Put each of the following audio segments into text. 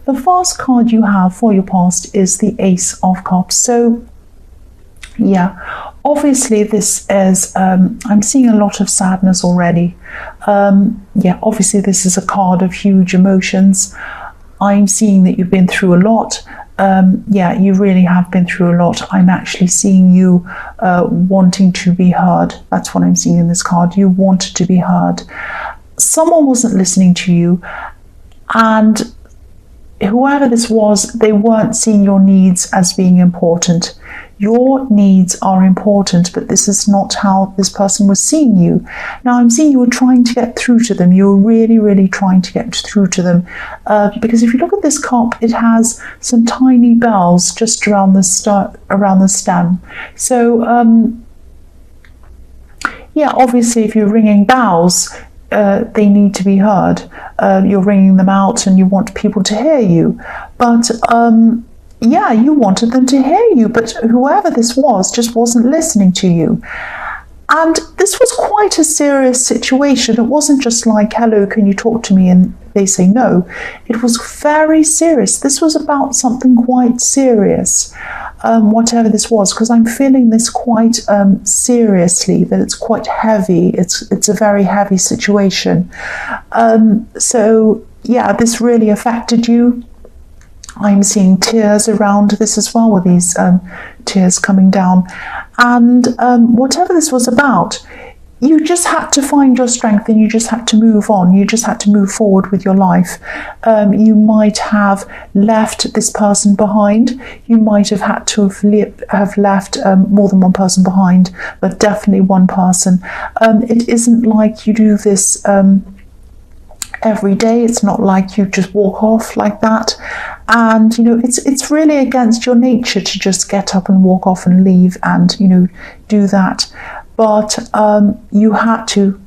the first card you have for your past is the Ace of Cups. So yeah, obviously this is, I'm seeing a lot of sadness already. Yeah, obviously this is a card of huge emotions. I'm seeing that you've been through a lot. Yeah, you really have been through a lot. I'm actually seeing you wanting to be heard. That's what I'm seeing in this card. You wanted to be heard. Someone wasn't listening to you, and whoever this was, they weren't seeing your needs as being important. Your needs are important, but this is not how this person was seeing you. Now, I'm seeing you were trying to get through to them. You were really, really trying to get through to them. Because if you look at this cup, it has some tiny bells just around the stem. So, yeah, obviously, if you're ringing bells, they need to be heard. You're ringing them out and you want people to hear you. But yeah, you wanted them to hear you, but whoever this was just wasn't listening to you. And this was quite a serious situation. It wasn't just like, hello, can you talk to me? And they say no. It was very serious. This was about something quite serious, whatever this was, because I'm feeling this quite seriously, that it's quite heavy. It's a very heavy situation. So yeah, this really affected you. I'm seeing tears around this as well, with these tears coming down. And whatever this was about, you just had to find your strength and you just had to move on. You just had to move forward with your life. You might have left this person behind. You might have had to have left more than one person behind, but definitely one person. It isn't like you do this every day. It's not like you just walk off like that. And you know, it's really against your nature to just get up and walk off and leave and, you know, do that. But you had to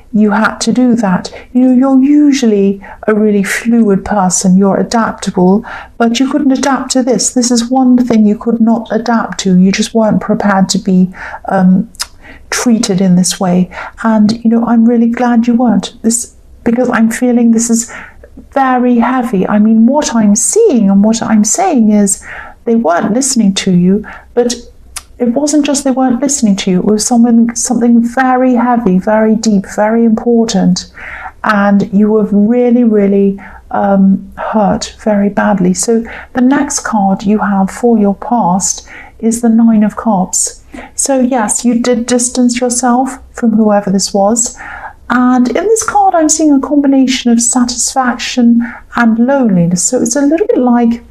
do that. You know, you're usually a really fluid person. You're adaptable, but you couldn't adapt to this. This is one thing you could not adapt to. You just weren't prepared to be treated in this way. And you know, I'm really glad you weren't. Because I'm feeling this is very heavy. I mean, what I'm seeing and what I'm saying is they weren't listening to you, but it wasn't just they weren't listening to you. It was something very heavy, very deep, very important. And you were really, really hurt very badly. So the next card you have for your past is the Nine of Cups. So yes, you did distance yourself from whoever this was. And in this card, I'm seeing a combination of satisfaction and loneliness. So it's a little bit like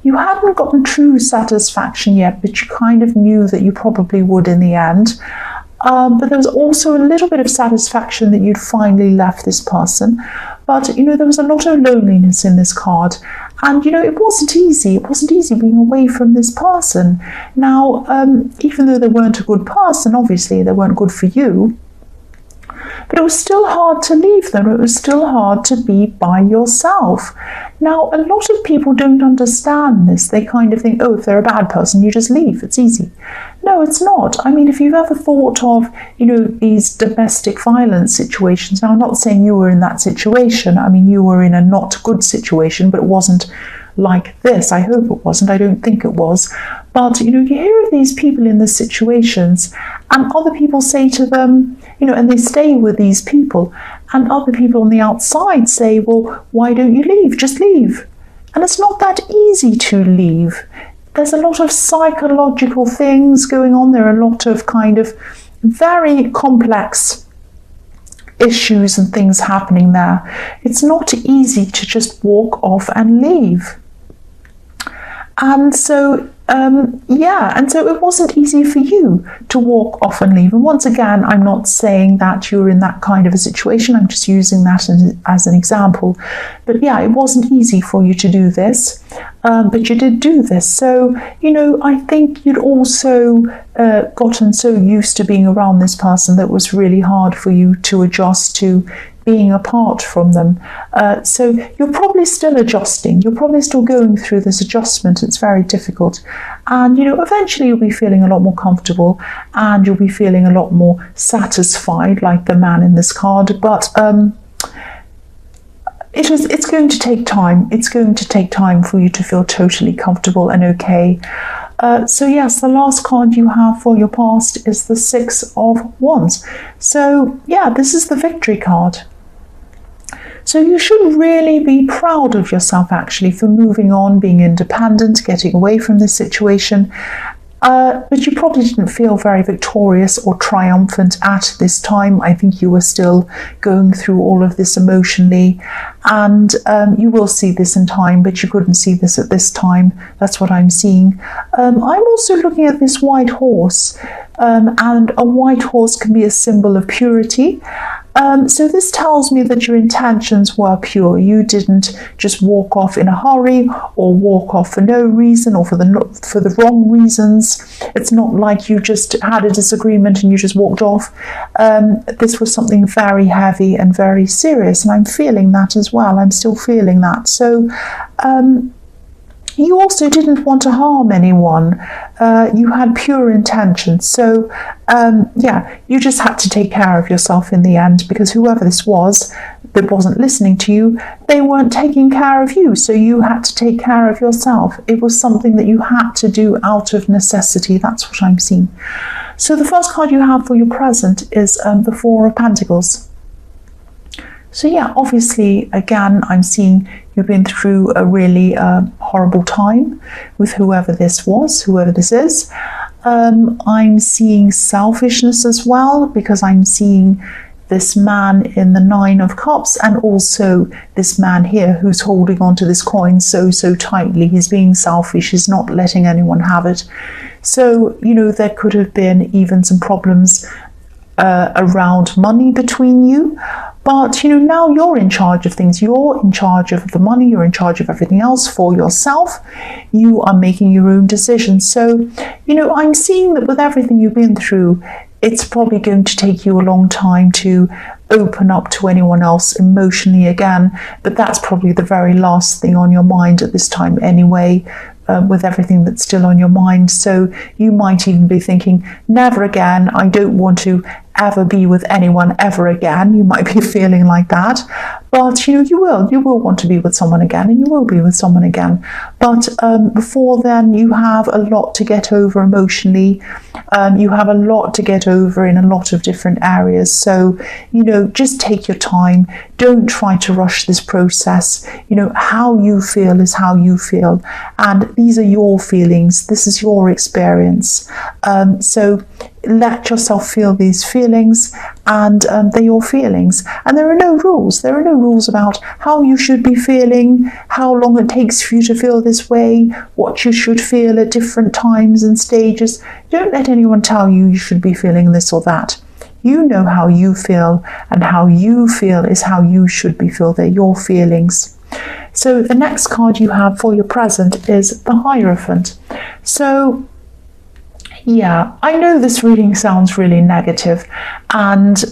you hadn't gotten true satisfaction yet, but you kind of knew that you probably would in the end. But there was also a little bit of satisfaction that you'd finally left this person. But, you know, there was a lot of loneliness in this card. And, you know, it wasn't easy. It wasn't easy being away from this person. Now, even though they weren't a good person, obviously they weren't good for you. But it was still hard to leave them. It was still hard to be by yourself. Now, a lot of people don't understand this. They kind of think, oh, if they're a bad person, you just leave. It's easy. No, it's not. I mean, if you've ever thought of, you know, these domestic violence situations, now I'm not saying you were in that situation. I mean, you were in a not good situation, but it wasn't like this. I hope it wasn't. I don't think it was. But, you know, you hear of these people in these situations and other people say to them, you know, and they stay with these people, and other people on the outside say, well, why don't you leave? Just leave. And it's not that easy to leave. There's a lot of psychological things going on. There are a lot of kind of very complex issues and things happening there. It's not easy to just walk off and leave. And so, and so it wasn't easy for you to walk off and leave. And once again, I'm not saying that you're in that kind of a situation. I'm just using that as an example. But yeah, it wasn't easy for you to do this, but you did do this. So, you know, I think you'd also gotten so used to being around this person that it was really hard for you to adjust to being apart from them. So you're probably still adjusting. You're probably still going through this adjustment. It's very difficult. And, you know, eventually you'll be feeling a lot more comfortable and you'll be feeling a lot more satisfied, like the man in this card. But it's going to take time. It's going to take time for you to feel totally comfortable and okay. So yes, the last card you have for your past is the Six of Wands. So yeah, this is the victory card. So you should really be proud of yourself actually for moving on, being independent, getting away from this situation. But you probably didn't feel very victorious or triumphant at this time. I think you were still going through all of this emotionally, and you will see this in time, but you couldn't see this at this time. That's what I'm seeing. I'm also looking at this white horse, and a white horse can be a symbol of purity. So this tells me that your intentions were pure. You didn't just walk off in a hurry or walk off for no reason or for the wrong reasons. It's not like you just had a disagreement and you just walked off. This was something very heavy and very serious, and I'm feeling that as well. I'm still feeling that. So you also didn't want to harm anyone. You had pure intentions. So, yeah, you just had to take care of yourself in the end, because whoever this was that wasn't listening to you, they weren't taking care of you. So you had to take care of yourself. It was something that you had to do out of necessity. That's what I'm seeing. So the first card you have for your present is the Four of Pentacles. So yeah, obviously, again, I'm seeing you've been through a really horrible time with whoever this was, whoever this is. I'm seeing selfishness as well, because I'm seeing this man in the Nine of Cups, and also this man here who's holding on to this coin so tightly. He's being selfish. He's not letting anyone have it. So, you know, there could have been even some problems around money between you. But, you know, now you're in charge of things. You're in charge of the money. You're in charge of everything else for yourself. You are making your own decisions. So, you know, I'm seeing that with everything you've been through, it's probably going to take you a long time to open up to anyone else emotionally again. But that's probably the very last thing on your mind at this time anyway, with everything that's still on your mind. So you might even be thinking, never again. I don't want to ever be with anyone ever again. You might be feeling like that, but you know, you will want to be with someone again, and you will be with someone again. But before then, you have a lot to get over emotionally. You have a lot to get over in a lot of different areas. So, you know, just take your time. Don't try to rush this process. You know, how you feel is how you feel, and these are your feelings. This is your experience. So let yourself feel these feelings, and they're your feelings. And there are no rules. There are no rules about how you should be feeling, how long it takes for you to feel this way, what you should feel at different times and stages. Don't let anyone tell you you should be feeling this or that. You know how you feel, and how you feel is how you should be feel. They're your feelings. So the next card you have for your present is the Hierophant. So yeah, I know this reading sounds really negative, and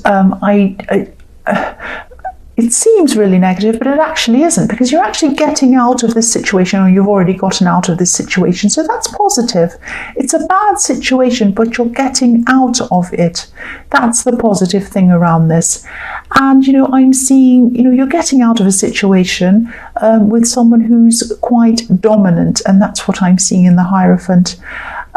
it seems really negative, but it actually isn't, because you're actually getting out of this situation, or you've already gotten out of this situation. So that's positive. It's a bad situation, but you're getting out of it. That's the positive thing around this. And, you know, I'm seeing, you know, you're getting out of a situation with someone who's quite dominant, and that's what I'm seeing in the Hierophant.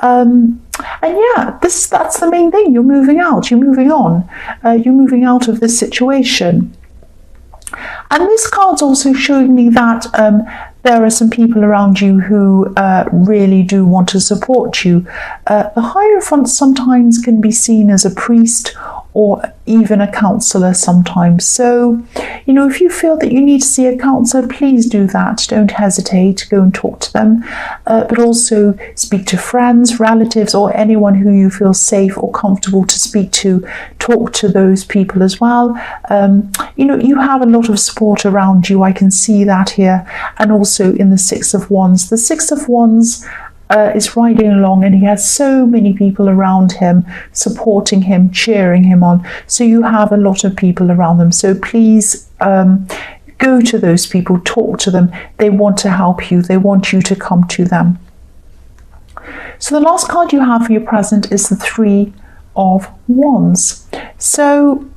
And yeah, that's the main thing. You're moving out, you're moving on, you're moving out of this situation. And this card's also showing me that there are some people around you who really do want to support you. The Hierophant sometimes can be seen as a priest or even a counsellor sometimes. So, you know, if you feel that you need to see a counsellor, please do that. Don't hesitate, go and talk to them. But also speak to friends, relatives, or anyone who you feel safe or comfortable to speak to. Talk to those people as well. You know, you have a lot of support around you. I can see that here. And also in the Six of Wands. The Six of Wands is riding along, and he has so many people around him supporting him, cheering him on. So you have a lot of people around them. So please go to those people, talk to them. They want to help you. They want you to come to them. So the last card you have for your present is the Three of Wands. So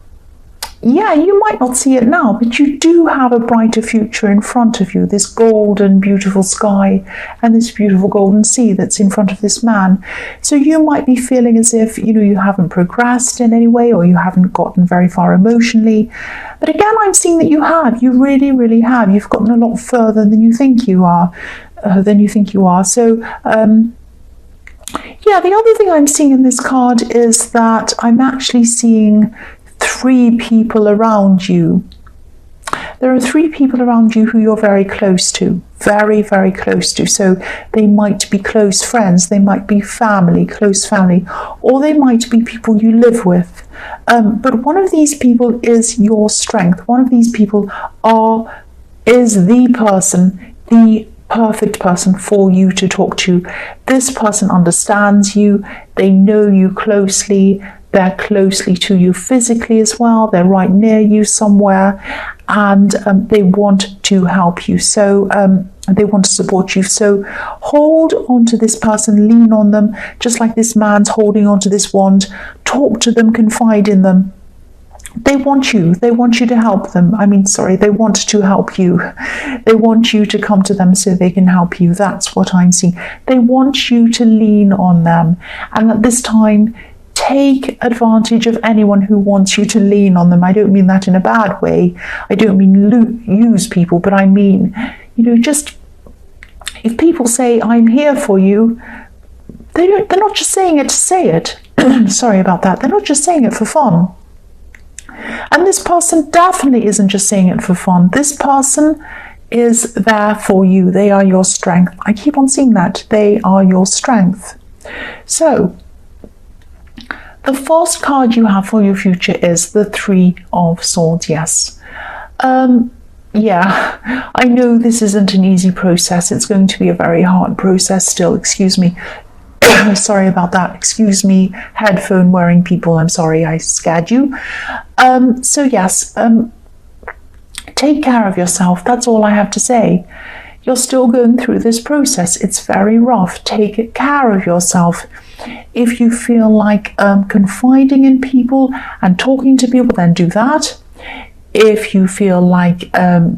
yeah, you might not see it now, but you do have a brighter future in front of you. This golden, beautiful sky and this beautiful golden sea that's in front of this man. So you might be feeling as if, you haven't progressed in any way, or you haven't gotten very far emotionally. But again, I'm seeing that you have. You really, really have. You've gotten a lot further than you think you are. So, yeah, the other thing I'm seeing in this card is that I'm actually seeing 3 people around you. There are 3 people around you who you're very close to, very, very close to. So they might be close friends, they might be family, close family, or they might be people you live with. But one of these people is your strength. One of these people is the person, the perfect person for you to talk to. This person understands you, they know you closely, they're closely to you physically as well, they're right near you somewhere, and they want to help you. So they want to support you. So hold on to this person, lean on them, just like this man's holding on to this wand. Talk to them, confide in them. They want you to help them. They want to help you. They want you to come to them so they can help you. That's what I'm seeing. They want you to lean on them. And at this time, take advantage of anyone who wants you to lean on them. I don't mean that in a bad way. I don't mean use people, but I mean, just if people say, I'm here for you, they're not just saying it to say it. Sorry about that. They're not just saying it for fun. And this person definitely isn't just saying it for fun. This person is there for you. They are your strength. I keep on seeing that. They are your strength. So, the first card you have for your future is the 3 of Swords, yes. Yeah, I know this isn't an easy process. It's going to be a very hard process still. Excuse me. Sorry about that. Excuse me, headphone wearing people. I'm sorry I scared you. So yes, take care of yourself. That's all I have to say. You're still going through this process. It's very rough. Take care of yourself. If you feel like confiding in people and talking to people, then do that. If you feel like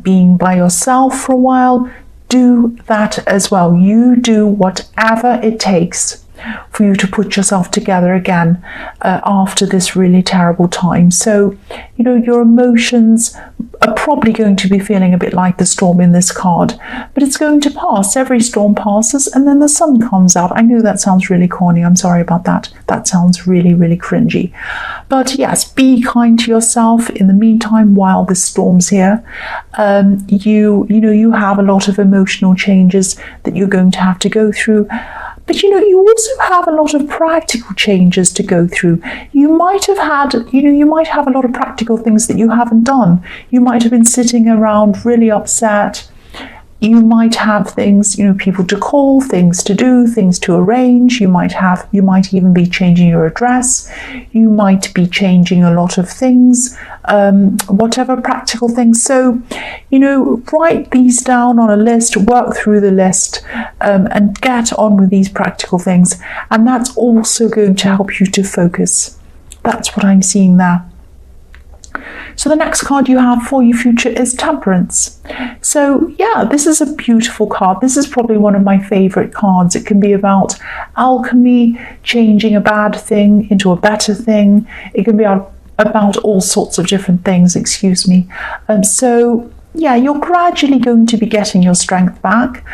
being by yourself for a while, do that as well. You do whatever it takes for you to put yourself together again after this really terrible time. So, your emotions are probably going to be feeling a bit like the storm in this card, but it's going to pass. Every storm passes and then the sun comes out. I know that sounds really corny. I'm sorry about that. That sounds really, really cringy. But yes, be kind to yourself in the meantime while this storm's here. You have a lot of emotional changes that you're going to have to go through. But you also have a lot of practical changes to go through. You might have a lot of practical things that you haven't done. You might have been sitting around really upset. You might have things, people to call, things to do, things to arrange. You might even be changing your address. You might be changing a lot of things, whatever practical things. So, write these down on a list, work through the list, and get on with these practical things. And that's also going to help you to focus. That's what I'm seeing there. So the next card you have for your future is Temperance. So yeah, this is a beautiful card. This is probably one of my favorite cards. It can be about alchemy, changing a bad thing into a better thing. It can be about all sorts of different things, excuse me. So yeah, you're gradually going to be getting your strength back.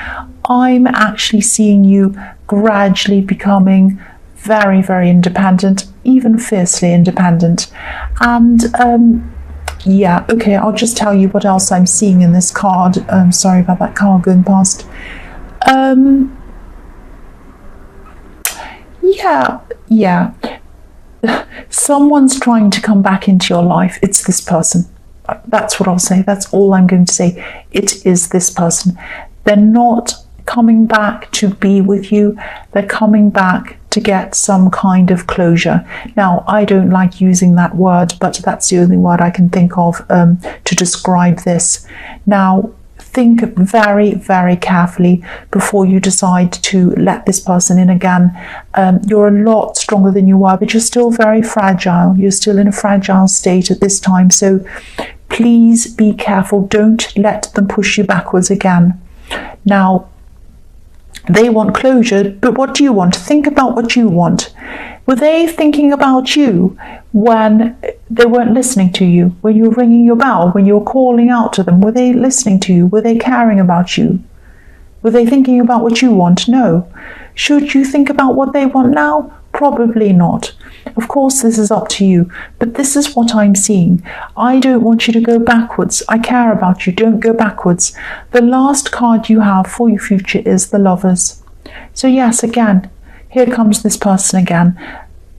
I'm actually seeing you gradually becoming very, very independent, even fiercely independent. And yeah, okay, I'll just tell you what else I'm seeing in this card. Sorry about that car going past. Yeah. Someone's trying to come back into your life. It's this person. That's what I'll say. That's all I'm going to say. It is this person. They're not coming back to be with you. They're coming back to get some kind of closure. Now, I don't like using that word, but that's the only word I can think of to describe this. Now, think very, very carefully before you decide to let this person in again. You're a lot stronger than you were, but you're still very fragile. You're still in a fragile state at this time. So please be careful. Don't let them push you backwards again. Now, they want closure, but what do you want? Think about what you want. Were they thinking about you when they weren't listening to you? When you were ringing your bell? When you were calling out to them? Were they listening to you? Were they caring about you? Were they thinking about what you want? No. Should you think about what they want now? Probably not. Of course, this is up to you, but this is what I'm seeing. I don't want you to go backwards. I care about you. Don't go backwards. The last card you have for your future is the Lovers. So yes, again, here comes this person again.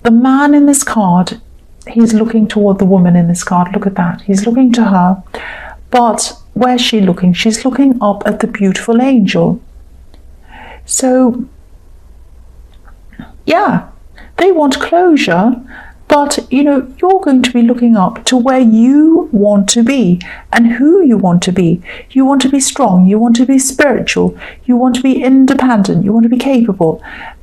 The man in this card, he's looking toward the woman in this card. Look at that. He's looking to her. But where's she looking? She's looking up at the beautiful angel. So, yeah. They want closure, but you're going to be looking up to where you want to be and who you want to be. You want to be strong, you want to be spiritual, you want to be independent, you want to be capable.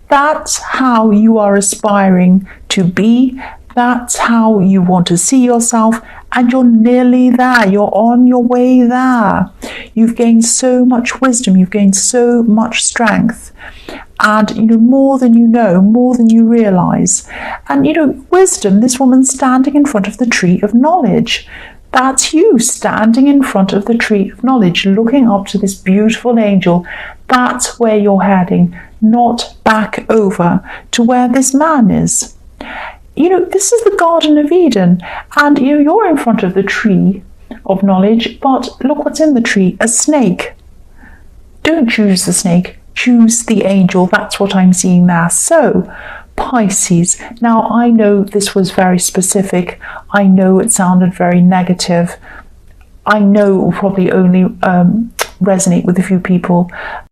That's how you are aspiring to be. That's how you want to see yourself, and you're nearly there. You're on your way there. You've gained so much wisdom, you've gained so much strength. And more than you know, more than you realize. And wisdom, this woman standing in front of the tree of knowledge. That's you standing in front of the tree of knowledge, looking up to this beautiful angel. That's where you're heading, not back over to where this man is. This is the Garden of Eden, and you're in front of the tree of knowledge, but look what's in the tree, a snake. Don't choose the snake. Choose the angel. That's what I'm seeing there. So, Pisces. Now, I know this was very specific. I know it sounded very negative. I know it will probably only resonate with a few people.